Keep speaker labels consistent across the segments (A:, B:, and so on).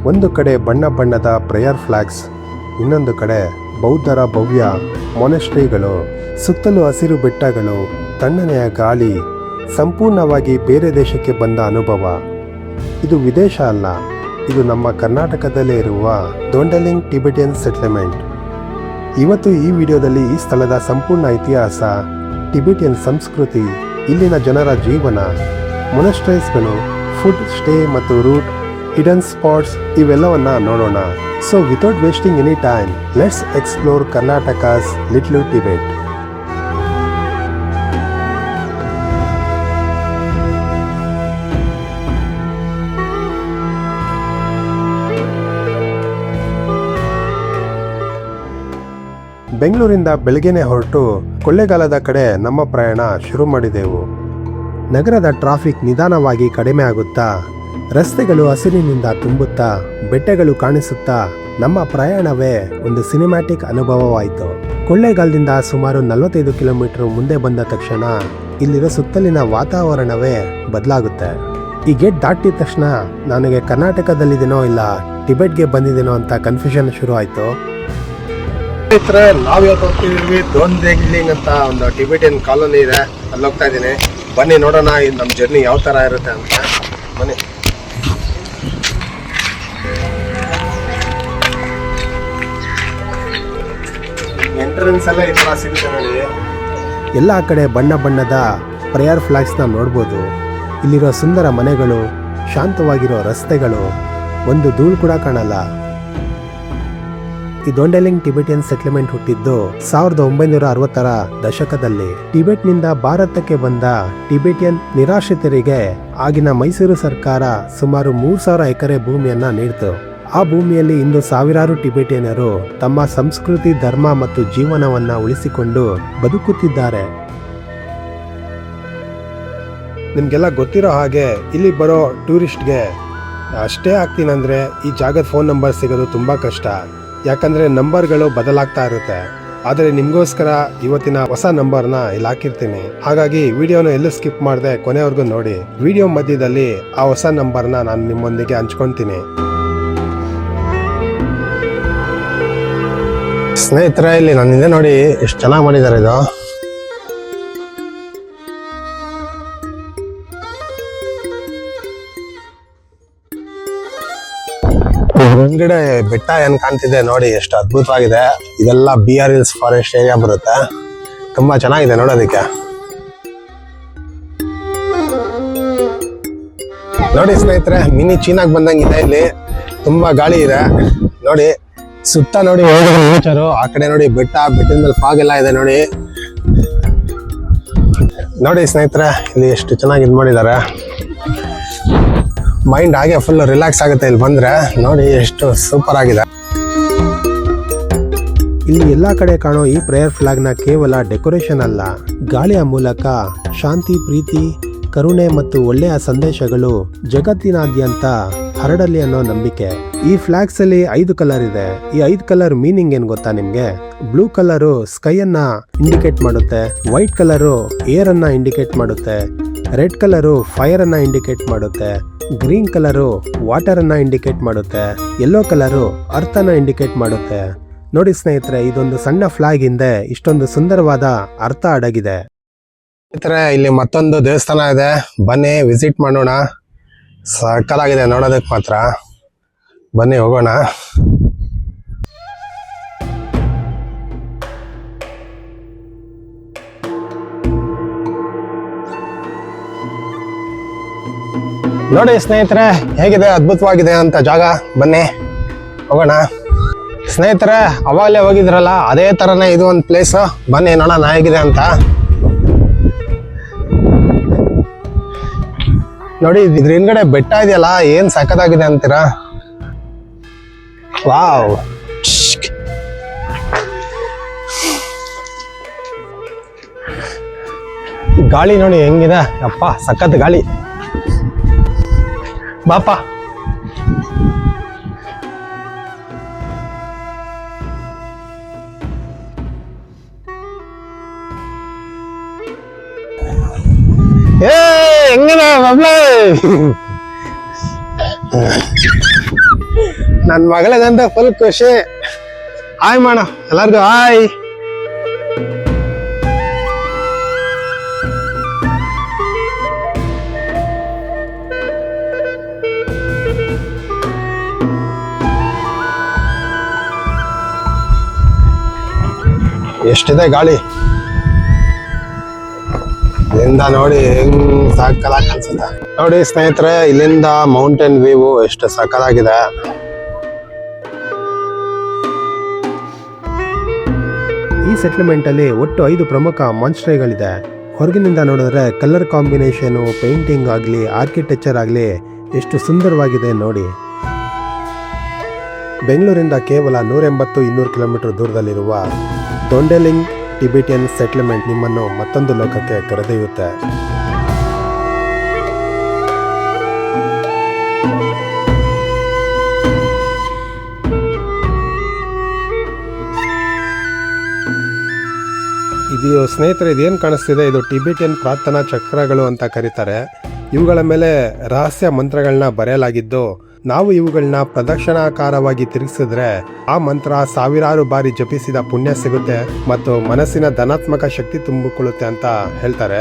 A: ಒಂದು ಕಡೆ ಬಣ್ಣ ಬಣ್ಣದ ಪ್ರೇಯರ್ ಫ್ಲಾಗ್ಸ್, ಇನ್ನೊಂದು ಕಡೆ ಬೌದ್ಧರ ಭವ್ಯ ಮೊನೆಸ್ಟ್ರಿಗಳು, ಸುತ್ತಲೂ ಹಸಿರು ಬೆಟ್ಟಗಳು, ತಣ್ಣನೆಯ ಗಾಳಿ, ಸಂಪೂರ್ಣವಾಗಿ ಬೇರೆ ದೇಶಕ್ಕೆ ಬಂದ ಅನುಭವ. ಇದು ವಿದೇಶ ಅಲ್ಲ, ಇದು ನಮ್ಮ ಕರ್ನಾಟಕದಲ್ಲೇ ಇರುವ ದೊಂಡಲಿಂಗ್ ಟಿಬೆಟಿಯನ್ ಸೆಟ್ಲ್ಮೆಂಟ್. ಇವತ್ತು ಈ ವಿಡಿಯೋದಲ್ಲಿ ಈ ಸ್ಥಳದ ಸಂಪೂರ್ಣ ಇತಿಹಾಸ, ಟಿಬೆಟಿಯನ್ ಸಂಸ್ಕೃತಿ, ಇಲ್ಲಿನ ಜನರ ಜೀವನ, ಮೊನೆಸ್ಟ್ರೀಸ್ಗಳು, ಫುಡ್, ಸ್ಟೇ ಮತ್ತು ರೂಟ್, ಹಿಡನ್ ಸ್ಪಾಟ್ಸ್ ಇವೆಲ್ಲವನ್ನ ನೋಡೋಣ. So without wasting any time, let's explore Karnataka's little Tibet. ಬೆಂಗಳೂರಿಂದ ಬೆಳಗ್ಗೆನೆ ಹೊರಟು ಕೊಳ್ಳೇಗಾಲದ ಕಡೆ ನಮ್ಮ ಪ್ರಯಾಣ ಶುರು ಮಾಡಿದೆವು. ನಗರದ ಟ್ರಾಫಿಕ್ ನಿಧಾನವಾಗಿ ಕಡಿಮೆ ಆಗುತ್ತಾ, ರಸ್ತೆಗಳು ಹಸಿರಿನಿಂದ ತುಂಬುತ್ತಾ, ಬೆಟ್ಟಗಳು ಕಾಣಿಸುತ್ತಾ ನಮ್ಮ ಪ್ರಯಾಣವೇ ಒಂದು ಸಿನಿಮ್ಯಾಟಿಕ್ ಅನುಭವವಾಯಿತು. ಕೊಳ್ಳೇಗಾಲದಿಂದ ಸುಮಾರು 45 ಕಿಲೋಮೀಟರ್ ಮುಂದೆ ಬಂದ ತಕ್ಷಣ ಇಲ್ಲಿರೋ ಸುತ್ತಲಿನ ವಾತಾವರಣವೇ ಬದಲಾಗುತ್ತೆ. ಈ ಗೇಟ್ ದಾಟಿದ ತಕ್ಷಣ ನನಗೆ ಕರ್ನಾಟಕದಲ್ಲಿದ್ದೀನೋ ಇಲ್ಲ ಟಿಬೆಟ್ಗೆ ಬಂದಿದ್ದೀನೋ ಅಂತ ಕನ್ಫ್ಯೂಷನ್ ಶುರು ಆಯಿತು. ನಾವು ಇವತ್ತು ಹೋಗ್ತಿದ್ದೀವಿ ದೊಂಡಲಿಂಗ್ ಅಂತ ಒಂದು ಟಿಬೆಟಿಯನ್ ಕಾಲೋನಿ ಇದೆ, ಅಲ್ಲಿ ಹೋಗ್ತಾ ಇದ್ದೀನಿ. ಬನ್ನಿ ನೋಡೋಣ ನಮ್ಮ ಜರ್ನಿ ಯಾವ ಥರ ಇರುತ್ತೆ ಅಂತ. ಬನ್ನಿ. ಎಂಟ್ರೆನ್ಸ್ ಎಲ್ಲ ಈ ಥರ ಸಿಗುತ್ತೆ ನೋಡಿ. ಎಲ್ಲ ಕಡೆ ಬಣ್ಣ ಬಣ್ಣದ ಪ್ರೇಯರ್ ಫ್ಲಾಗ್ಸ್ನ ನೋಡ್ಬೋದು. ಇಲ್ಲಿರೋ ಸುಂದರ ಮನೆಗಳು, ಶಾಂತವಾಗಿರೋ ರಸ್ತೆಗಳು, ಒಂದು ಧೂಳು ಕೂಡ ಕಾಣಲ್ಲ. ಈ ದೊಂಡಲಿಂಗ್ ಟಿಬೆಟಿಯನ್ ಸೆಟ್ಲ್ಮೆಂಟ್ ಹುಟ್ಟಿದ್ದು 1960ರ ದಶಕದಲ್ಲಿ. ಟಿಬೆಟ್ನಿಂದ ಭಾರತಕ್ಕೆ ಬಂದ ಟಿಬೆಟಿಯನ್ ನಿರಾಶ್ರಿತರಿಗೆ ಆಗಿನ ಮೈಸೂರು ಸರ್ಕಾರ ಸುಮಾರು 3000 ಎಕರೆ ಭೂಮಿಯನ್ನ ನೀಡಿತು. ಆ ಭೂಮಿಯಲ್ಲಿ ಇಂದು ಸಾವಿರಾರು ಟಿಬೆಟಿಯನರು ತಮ್ಮ ಸಂಸ್ಕೃತಿ, ಧರ್ಮ ಮತ್ತು ಜೀವನವನ್ನ ಉಳಿಸಿಕೊಂಡು ಬದುಕುತ್ತಿದ್ದಾರೆ. ನಿಮ್ಗೆಲ್ಲ ಗೊತ್ತಿರೋ ಹಾಗೆ ಇಲ್ಲಿ ಬರೋ ಟೂರಿಸ್ಟ್ಗೆ ಅಷ್ಟೇ ಆಗ್ತೀನಂದ್ರೆ ಈ ಜಾಗದ ಫೋನ್ ನಂಬರ್ ಸಿಗೋದು ತುಂಬಾ ಕಷ್ಟ. ಯಾಕಂದ್ರೆ ನಂಬರ್ಗಳು ಬದಲಾಗ್ತಾ ಇರುತ್ತೆ. ಆದರೆ ನಿಮಗೋಸ್ಕರ ಇವತ್ತಿನ ಹೊಸ ನಂಬರ್ನ ಇಲ್ಲಿ ಹಾಕಿರ್ತೀನಿ. ಹಾಗಾಗಿ ವಿಡಿಯೋನ ಎಲ್ಲೂ ಸ್ಕಿಪ್ ಮಾಡದೆ ಕೊನೆವರೆಗೂ ನೋಡಿ. ವಿಡಿಯೋ ಮಧ್ಯದಲ್ಲಿ ಆ ಹೊಸ ನಂಬರ್ನ ನಾನು ನಿಮ್ಮೊಂದಿಗೆ ಹಂಚ್ಕೊಳ್ತೀನಿ. ಸ್ನೇಹಿತರೆ, ಇಲ್ಲಿ ನನ್ನ ಹಿಂದೆ ನೋಡಿ ಎಷ್ಟು ಚೆನ್ನಾಗಿ ಮಾಡಿದ್ದಾರೆ. ಇದು ಹೊರಗಡೆ ಬೆಟ್ಟ ಏನ್ ಕಾಣ್ತಿದೆ ನೋಡಿ, ಎಷ್ಟು ಅದ್ಭುತವಾಗಿದೆ. ಇದೆಲ್ಲ BR ಹಿಲ್ಸ್ ಫಾರೆಸ್ಟ್ ಏರಿಯಾ ಬರುತ್ತೆ. ತುಂಬಾ ಚೆನ್ನಾಗಿದೆ ನೋಡೋದಕ್ಕೆ. ನೋಡಿ ಸ್ನೇಹಿತರೆ, ಮಿನಿ ಚೀನಾಗ್ ಬಂದಂಗಿದೆ. ಇಲ್ಲಿ ತುಂಬಾ ಗಾಳಿ ಇದೆ ನೋಡಿ. ಸುತ್ತ ನೋಡಿ ನೇಚರು. ಆ ಕಡೆ ನೋಡಿ ಬೆಟ್ಟ, ಬೆಟ್ಟದ ಮೇಲೆ ಫಾಗ್ ಎಲ್ಲ ಇದೆ ನೋಡಿ. ನೋಡಿ ಸ್ನೇಹಿತರೆ, ಇಲ್ಲಿ ಎಷ್ಟು ಚೆನ್ನಾಗಿ ಇದು ಮಾಡಿದ್ದಾರೆ. ಮೈಂಡ್ ಹಾಗೆ ಫುಲ್ ರಿಲ್ಯಾಕ್ಸ್ ಆಗುತ್ತೆ ಇಲ್ಲಿ ಬಂದ್ರೆ. ನೋಡಿ ಎಷ್ಟು ಸೂಪರ್ ಆಗಿದೆ. ಇಲ್ಲಿ ಎಲ್ಲಾ ಕಡೆ ಕಾಣೋ ಈ ಪ್ರೇಯರ್ ಫ್ಲಾಗ್ ನ ಕೇವಲ ಡೆಕೋರೇಷನ್ ಅಲ್ಲ, ಗಾಳಿಯ ಮೂಲಕ ಶಾಂತಿ, ಪ್ರೀತಿ, ಕರುಣೆ ಮತ್ತು ಒಳ್ಳೆಯ ಸಂದೇಶಗಳು ಜಗತ್ತಿನಾದ್ಯಂತ ಹರಡಲಿ ಅನ್ನೋ ನಂಬಿಕೆ. ಈ ಫ್ಲಾಗ್ಸ್ ಅಲ್ಲಿ 5 ಕಲರ್ ಇದೆ. ಈ 5 ಕಲರ್ ಮೀನಿಂಗ್ ಏನ್ ಗೊತ್ತಾ ನಿಮ್ಗೆ? ಬ್ಲೂ ಕಲರು ಸ್ಕೈ ಅನ್ನ ಇಂಡಿಕೇಟ್ ಮಾಡುತ್ತೆ, ವೈಟ್ ಕಲರು ಏರ್ ಅನ್ನ ಇಂಡಿಕೇಟ್ ಮಾಡುತ್ತೆ, ರೆಡ್ ಕಲರು ಫೈರ್ ಅನ್ನ ಇಂಡಿಕೇಟ್ ಮಾಡುತ್ತೆ, ಗ್ರೀನ್ ಕಲರು ವಾಟರ್ ಅನ್ನ ಇಂಡಿಕೇಟ್ ಮಾಡುತ್ತೆ, ಯೆಲ್ಲೋ ಕಲರು ಅರ್ತ್ ಅನ್ನ ಇಂಡಿಕೇಟ್ ಮಾಡುತ್ತೆ. ನೋಡಿ ಸ್ನೇಹಿತರೆ, ಇದೊಂದು ಸಣ್ಣ ಫ್ಲಾಗ್ ಹಿಂದೆ ಇಷ್ಟೊಂದು ಸುಂದರವಾದ ಅರ್ಥ ಅಡಗಿದೆ. ಸ್ನೇಹಿತರೆ, ಇಲ್ಲಿ ಮತ್ತೊಂದು ದೇವಸ್ಥಾನ ಇದೆ, ಬನ್ನಿ ವಿಸಿಟ್ ಮಾಡೋಣ. ಸಕ್ಕತ್ತಾಗಿದೆ ನೋಡೋದಕ್ಕೆ ಮಾತ್ರ. ಬನ್ನಿ ಹೋಗೋಣ. ನೋಡಿ ಸ್ನೇಹಿತರೆ, ಹೇಗಿದೆ, ಅದ್ಭುತವಾಗಿದೆ ಅಂತ ಜಾಗ. ಬನ್ನಿ ಹೋಗೋಣ. ಸ್ನೇಹಿತರೆ, ಅವಾಗಲೇ ಹೋಗಿದ್ರಲ್ಲ ಅದೇ ತರನೇ ಇದು ಒಂದು ಪ್ಲೇಸ್. ಬನ್ನಿ ನೋಡೋಣ ಹೇಗಿದೆ ಅಂತ. ನೋಡಿ ಇದ್ರ ಹಿಂದ್ಗಡೆ ಬೆಟ್ಟ ಇದೆಯಲ್ಲ, ಏನ್ ಸಖತ್ತಾಗಿದೆ ಅಂತೀರಾ? ವಾವ್, ಗಾಳಿ ನೋಡಿ ಹೆಂಗಿದೆ. ಅಪ್ಪ ಸಖತ್ ಗಾಳಿ. ಬಾಪ. ಹೆಂಗಿದೆ ಬಬ್ಲೆ? ನನ್ ಮಗಳಿಗಂತ ಫುಲ್ ಖುಷಿ. ಹಾಯ್ ಮಾಡ ಎಲ್ಲಾರ್ಗು ಹಾಯ್. ಎಷ್ಟಿದೆ ಗಾಳಿ, ಇಲ್ಲಿಂದ ನೋಡಿ ಹೆಂಗ್ ಸಕ್ಕದಾಗಿ ಅನ್ಸುತ್ತೆ. ನೋಡಿ ಸ್ನೇಹಿತರೆ, ಇಲ್ಲಿಂದ ಮೌಂಟೇನ್ ವ್ಯೂ ಎಷ್ಟು ಸಕ್ಕದಾಗಿದೆ. ಈ ಸೆಟ್ಲ್ಮೆಂಟ್ ಅಲ್ಲಿ ಒಟ್ಟು 5 ಪ್ರಮುಖ ಮಾನ್ಸ್ಟ್ರೇಗಳಿದೆ. ಹೊರಗಿನಿಂದ ನೋಡಿದ್ರೆ ಕಲರ್ ಕಾಂಬಿನೇಷನ್, ಪೇಂಟಿಂಗ್ ಆಗ್ಲಿ, ಆರ್ಕಿಟೆಕ್ಚರ್ ಆಗ್ಲಿ ಎಷ್ಟು ಸುಂದರವಾಗಿದೆ ನೋಡಿ. ಬೆಂಗಳೂರಿಂದ ಕೇವಲ 180-200 ಕಿಲೋಮೀಟರ್ ದೂರದಲ್ಲಿರುವ ದೊಂಡೆಲಿಂಗ್ ಟಿಬೆಟಿಯನ್ ಸೆಟ್ಲ್ಮೆಂಟ್ ನಿಮ್ಮನ್ನು ಮತ್ತೊಂದು ಲೋಕಕ್ಕೆ ಕರೆದೊಯ್ಯುತ್ತೆ. ಇದು ಸ್ನೇಹಿತರೆ, ಇದೇನು ಕಾಣಿಸ್ತಿದೆ, ಇದು ಟಿಬೆಟಿಯನ್ ಪ್ರಾರ್ಥನಾ ಚಕ್ರಗಳು ಅಂತ ಕರೀತಾರೆ. ಇವುಗಳ ಮೇಲೆ ರಹಸ್ಯ ಮಂತ್ರಗಳನ್ನ ಬರೆಯಲಾಗಿದ್ದು, ನಾವು ಇವುಗಳನ್ನ ಪ್ರದಕ್ಷಿಣಾಕಾರವಾಗಿ ತಿರುಗಿಸಿದ್ರೆ ಆ ಮಂತ್ರ ಸಾವಿರಾರು ಬಾರಿ ಜಪಿಸಿದ ಪುಣ್ಯ ಸಿಗುತ್ತೆ ಮತ್ತು ಮನಸ್ಸಿನ ಧನಾತ್ಮಕ ಶಕ್ತಿ ತುಂಬಿಕೊಳ್ಳುತ್ತೆ ಅಂತ ಹೇಳ್ತಾರೆ.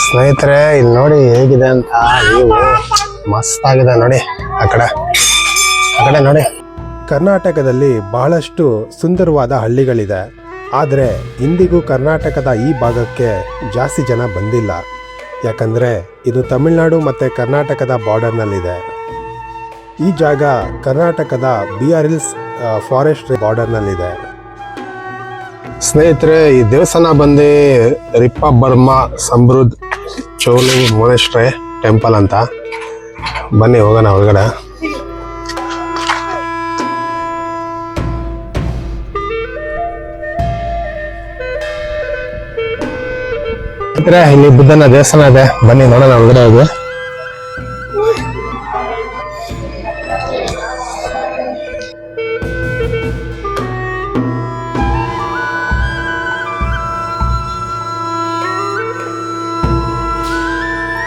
A: ಸ್ನೇಹಿತರೆ, ಇಲ್ಲಿ ನೋಡಿ ಹೇಗಿದೆ ಅಂತ. ನೀವು ಮಸ್ತ್ ಆಗಿದೆ ನೋಡಿ. ಆ ಕಡೆ ನೋಡಿ. ಕರ್ನಾಟಕದಲ್ಲಿ ಬಹಳಷ್ಟು ಸುಂದರವಾದ ಹಳ್ಳಿಗಳಿದೆ. ಆದರೆ ಇಂದಿಗೂ ಕರ್ನಾಟಕದ ಈ ಭಾಗಕ್ಕೆ ಜಾಸ್ತಿ ಜನ ಬಂದಿಲ್ಲ. ಯಾಕಂದರೆ ಇದು ತಮಿಳುನಾಡು ಮತ್ತು ಕರ್ನಾಟಕದ ಬಾರ್ಡರ್ನಲ್ಲಿದೆ. ಈ ಜಾಗ ಕರ್ನಾಟಕದ ಬಿಆರ್ ಹಿಲ್ಸ್ ಫಾರೆಸ್ಟ್ ಬಾರ್ಡರ್ನಲ್ಲಿದೆ. ಸ್ನೇಹಿತರೆ, ಈ ದೇವಸ್ಥಾನ ಬಂದು ರಿಪ್ಪ ಬರ್ಮಾ ಸಮೃದ್ಧ ಚೋಲು ಮೊನೆಸ್ಟ್ರಿ ಟೆಂಪಲ್ ಅಂತ. ಬನ್ನಿ ಹೋಗೋಣ ಹೊರಗಡೆ. ಇಲ್ಲಿ ಬುದ್ಧನ ದೇವಸ್ಥಾನ ಇದೆ, ಬನ್ನಿ ನೋಡೋಣ ಒಳಗಡೆ ಹೋಗಿ.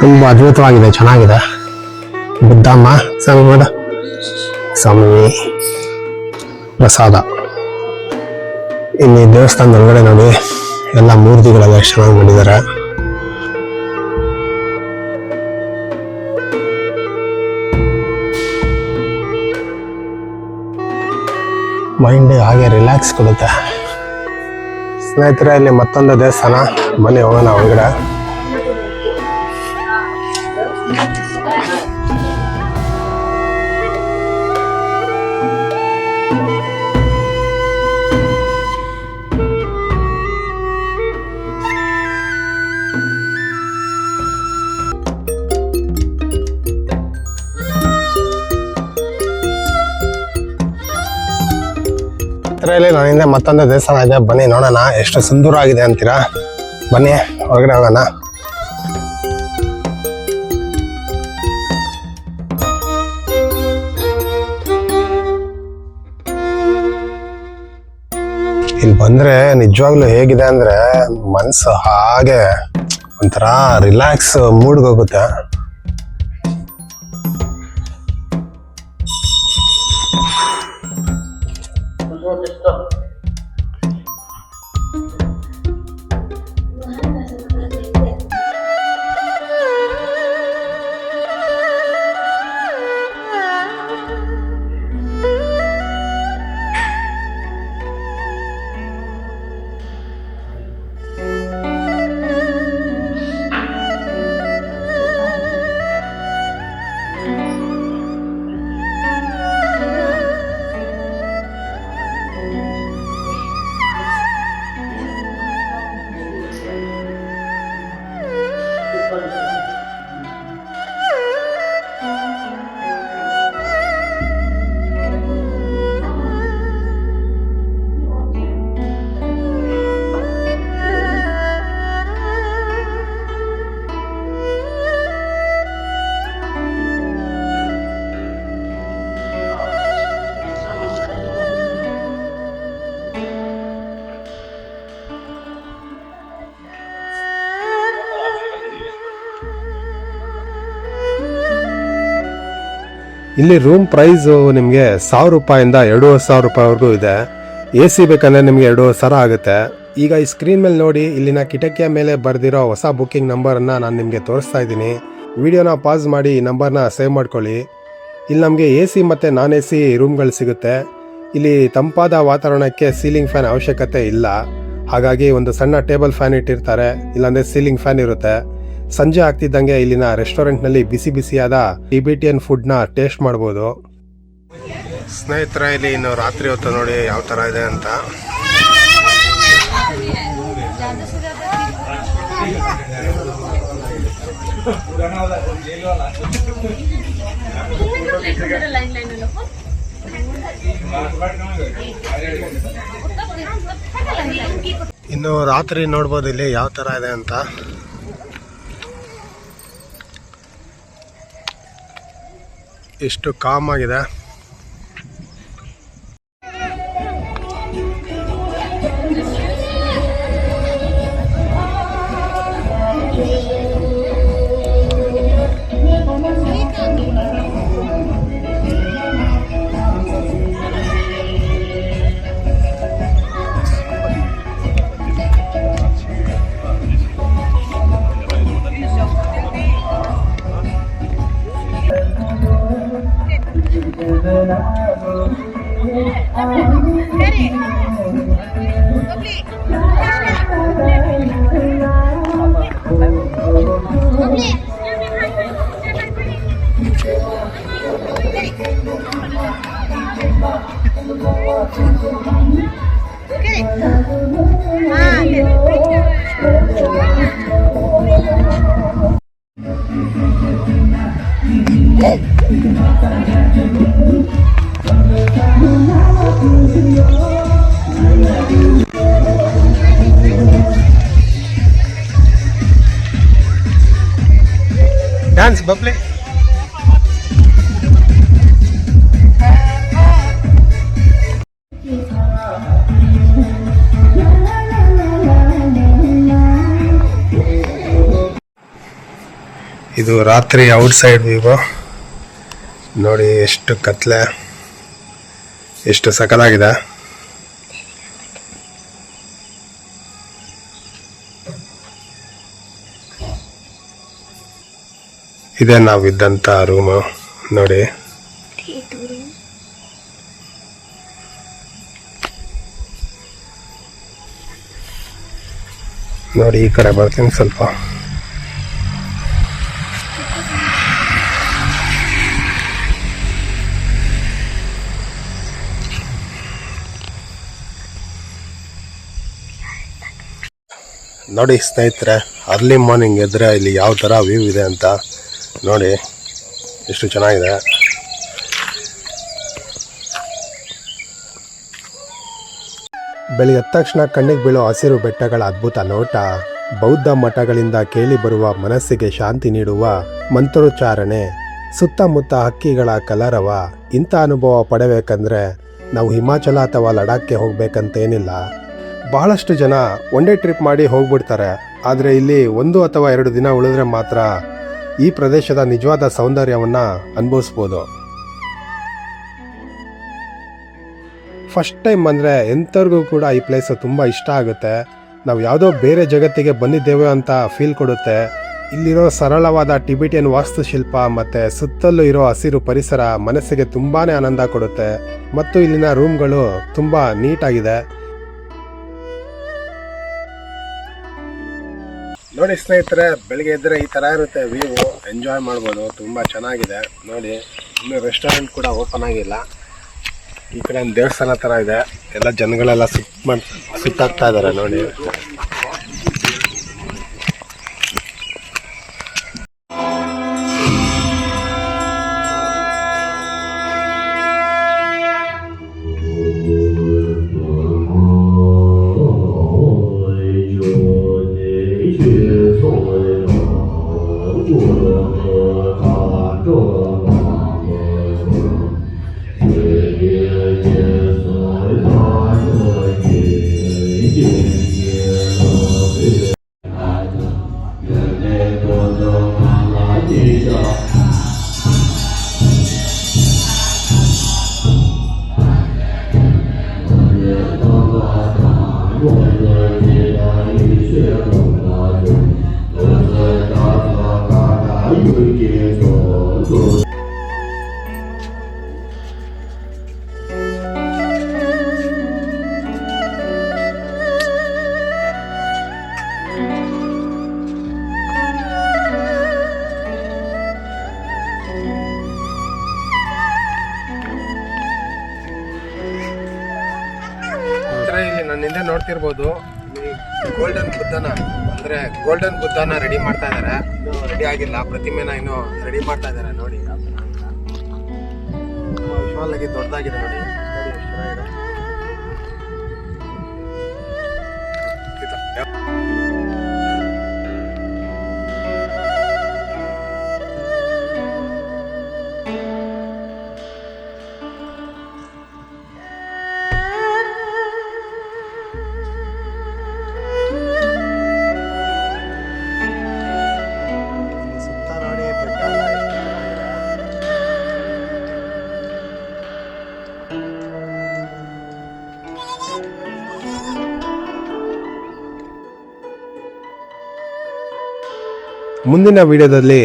A: ತುಂಬಾ ಅದ್ಭುತವಾಗಿದೆ, ಚೆನ್ನಾಗಿದೆ. ಬುದ್ಧಮ್ಮ ಸ್ವಾಮಿ ನೋಡ, ಸ್ವಾಮಿ ಪ್ರಸಾದ. ಇಲ್ಲಿ ದೇವಸ್ಥಾನದ ಒಳಗಡೆ ನೋಡಿ ಎಲ್ಲ ಮೂರ್ತಿಗಳೆಲ್ಲ ಎಷ್ಟು ಚೆನ್ನಾಗಿ ಮಾಡಿದ್ದಾರೆ. ಮೈಂಡ್ ಹಾಗೆ ರಿಲ್ಯಾಕ್ಸ್ ಕೊಡುತ್ತೆ. ಸ್ನೇಹಿತರೆ, ಇಲ್ಲಿ ಮತ್ತೊಂದು ದೇವಸ್ಥಾನ, ಬನ್ನಿ ಹೋಗೋಣ ಒಳಗಡೆ. ನನ್ನಿಂದ ಮತ್ತೊಂದು ದೇವಸ್ಥಾನ ಇದೆ, ಬನ್ನಿ ನೋಡೋಣ ಎಷ್ಟು ಸುಂದರವಾಗಿದೆ ಅಂತೀರಾ. ಬನ್ನಿ ಹೊರಗಡೆ ಹೋಗೋಣ. ಇಲ್ಲಿ ಬಂದ್ರೆ ನಿಜವಾಗ್ಲೂ ಹೇಗಿದೆ ಅಂದ್ರೆ ಮನ್ಸು ಹಾಗೆ ಒಂಥರ ರಿಲ್ಯಾಕ್ಸ್ ಮೂಡ್ಗೆ ಹೋಗುತ್ತೆ. ಇಲ್ಲಿ ರೂಮ್ ಪ್ರೈಸು ನಿಮಗೆ 1000 ರೂಪಾಯಿಂದ 2500 ರೂಪಾಯಿವರೆಗೂ ಇದೆ. AC ಬೇಕಂದರೆ ನಿಮಗೆ 2500 ಆಗುತ್ತೆ. ಈಗ ಈ ಸ್ಕ್ರೀನ್ ಮೇಲೆ ನೋಡಿ, ಇಲ್ಲಿನ ಕಿಟಕಿಯ ಮೇಲೆ ಬರೆದಿರೋ ಹೊಸ ಬುಕ್ಕಿಂಗ್ ನಂಬರನ್ನು ನಾನು ನಿಮಗೆ ತೋರಿಸ್ತಾ ಇದ್ದೀನಿ. ವಿಡಿಯೋನ ಪಾಸ್ ಮಾಡಿ ಈ ನಂಬರ್ನ ಸೇವ್ ಮಾಡ್ಕೊಳ್ಳಿ. ಇಲ್ಲಿ ನಮಗೆ AC ಮತ್ತು ನಾನ್ AC ರೂಮ್ಗಳು ಸಿಗುತ್ತೆ. ಇಲ್ಲಿ ತಂಪಾದ ವಾತಾವರಣಕ್ಕೆ ಸೀಲಿಂಗ್ ಫ್ಯಾನ್ ಅವಶ್ಯಕತೆ ಇಲ್ಲ. ಹಾಗಾಗಿ ಒಂದು ಸಣ್ಣ ಟೇಬಲ್ ಫ್ಯಾನ್ ಇಟ್ಟಿರ್ತಾರೆ, ಇಲ್ಲಾಂದರೆ ಸೀಲಿಂಗ್ ಫ್ಯಾನ್ ಇರುತ್ತೆ. ಸಂಜೆ ಆಗ್ತಿದ್ದಂಗೆ ಇಲ್ಲಿನ ರೆಸ್ಟೋರೆಂಟ್ನಲ್ಲಿ ಬಿಸಿ ಬಿಸಿಯಾದ ಟಿಬೇಟಿಯನ್ ಫುಡ್ನ ಟೇಸ್ಟ್ ಮಾಡ್ಬೋದು. ಸ್ನೇಹಿತರೆ, ಇಲ್ಲಿ ಇನ್ನು ರಾತ್ರಿ ಹೊತ್ತು ನೋಡಿ ಯಾವ ಥರ ಇದೆ ಅಂತ. ಇನ್ನು ರಾತ್ರಿ ನೋಡ್ಬೋದು ಇಲ್ಲಿ ಯಾವ ಥರ ಇದೆ ಅಂತ. ಎಷ್ಟು ಕಾಮ್ ಆಗಿದೆ. Dance bubbly. ಇದು ರಾತ್ರಿ ಔಟ್ ಸೈಡ್ ವ್ಯೂ ನೋಡಿ, ಎಷ್ಟು ಕತ್ಲೆ, ಎಷ್ಟು ಸಕಲಾಗಿದೆ. ಇದೇ ನಾವಿದ್ದಂಥ ರೂಮು ನೋಡಿ. ನೋಡಿ ಈ ಕಡೆ ಬರ್ತೀನಿ ಸ್ವಲ್ಪ. ನೋಡಿ ಸ್ನೇಹಿತರೆ, ಅರ್ಲಿ ಮಾರ್ನಿಂಗ್ ಎದ್ರೆ ಇಲ್ಲಿ ಯಾವ ಥರ ವ್ಯೂ ಇದೆ ಅಂತ ನೋಡಿ, ಎಷ್ಟು ಚೆನ್ನಾಗಿದೆ. ಬೆಳಿಗ್ಗೆ ಎದ್ದ ತಕ್ಷಣ ಕಣ್ಣಿಗೆ ಬೀಳೋ ಹಸಿರು ಬೆಟ್ಟಗಳ ಅದ್ಭುತ ನೋಟ, ಬೌದ್ಧ ಮಠಗಳಿಂದ ಕೇಳಿ ಬರುವ ಮನಸ್ಸಿಗೆ ಶಾಂತಿ ನೀಡುವ ಮಂತ್ರೋಚ್ಚಾರಣೆ, ಸುತ್ತಮುತ್ತ ಹಕ್ಕಿಗಳ ಕಲರವ. ಇಂಥ ಅನುಭವ ಪಡಬೇಕಂದ್ರೆ ನಾವು ಹಿಮಾಚಲ ಅಥವಾ ಲಡಾಖ್ಗೆ ಹೋಗ್ಬೇಕಂತೇನಿಲ್ಲ. ಬಹಳಷ್ಟು ಜನ ಒನ್ ಡೇ ಟ್ರಿಪ್ ಮಾಡಿ ಹೋಗ್ಬಿಡ್ತಾರೆ. ಆದರೆ ಇಲ್ಲಿ 1 ಅಥವಾ 2 ದಿನ ಉಳಿದ್ರೆ ಮಾತ್ರ ಈ ಪ್ರದೇಶದ ನಿಜವಾದ ಸೌಂದರ್ಯವನ್ನು ಅನುಭವಿಸ್ಬೋದು. ಫಸ್ಟ್ ಟೈಮ್ ಬಂದರೆ ಎಂಥವ್ರಿಗೂ ಕೂಡ ಈ ಪ್ಲೇಸ್ ತುಂಬ ಇಷ್ಟ ಆಗುತ್ತೆ. ನಾವು ಯಾವುದೋ ಬೇರೆ ಜಗತ್ತಿಗೆ ಬಂದಿದ್ದೇವೆ ಅಂತ ಫೀಲ್ ಕೊಡುತ್ತೆ. ಇಲ್ಲಿರೋ ಸರಳವಾದ ಟಿಬೇಟಿಯನ್ ವಾಸ್ತುಶಿಲ್ಪ ಮತ್ತು ಸುತ್ತಲೂ ಇರೋ ಹಸಿರು ಪರಿಸರ ಮನಸ್ಸಿಗೆ ತುಂಬಾ ಆನಂದ ಕೊಡುತ್ತೆ. ಮತ್ತು ಇಲ್ಲಿನ ರೂಮ್ಗಳು ತುಂಬ ನೀಟಾಗಿದೆ. ನೋಡಿ ಸ್ನೇಹಿತರೆ, ಬೆಳಿಗ್ಗೆ ಎದ್ದರೆ ಈ ಥರ ಇರುತ್ತೆ ವ್ಯೂ, ಎಂಜಾಯ್ ಮಾಡ್ಬೋದು, ತುಂಬ ಚೆನ್ನಾಗಿದೆ. ನೋಡಿ, ಇನ್ನು ರೆಸ್ಟೋರೆಂಟ್ ಕೂಡ ಓಪನ್ ಆಗಿಲ್ಲ. ಈ ಕಡೆ ಒಂದು ದೇವಸ್ಥಾನ ಥರ ಇದೆ, ಎಲ್ಲ ಜನಗಳೆಲ್ಲ ಸುತ್ತಾಗ್ತಾ ಇದ್ದಾರೆ ನೋಡಿ.
B: Yeah.
A: ಇಲ್ಲಿ ನನ್ನ ಹಿಂದೆ ನೋಡ್ತಿರ್ಬೋದು ಗೋಲ್ಡನ್ ಬುದ್ಧನ ಅಂದ್ರೆ ಗೋಲ್ಡನ್ ಬುದ್ಧನ ರೆಡಿ ಮಾಡ್ತಾ ಇದಾರೆ. ಇನ್ನು ರೆಡಿ ಆಗಿಲ್ಲ, ಪ್ರತಿಮೆನ ಇನ್ನು ರೆಡಿ ಮಾಡ್ತಾ ಇದಾರೆ. ನೋಡಿ ವಿಶಾಲಾಗಿ ದೊಡ್ಡದಾಗಿದೆ. ನೋಡಿ ಎಷ್ಟು ಚೆನ್ನಾಗಿದೆ. ಮುಂದಿನ ವಿಡಿಯೋದಲ್ಲಿ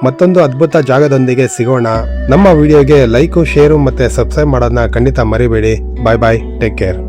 A: ಮತ್ತೊಂದು ಅದ್ಭುತ ಜಾಗದೊಂದಿಗೆ ಸಿಗೋಣ. ನಮ್ಮ ವಿಡಿಯೋಗೆ ಲೈಕು, ಶೇರು ಮತ್ತೆ ಸಬ್ಸ್ಕ್ರೈಬ್ ಮಾಡೋದನ್ನ ಖಂಡಿತ ಮರಿಬೇಡಿ. ಬಾಯ್ ಬಾಯ್, ಟೇಕ್ ಕೇರ್.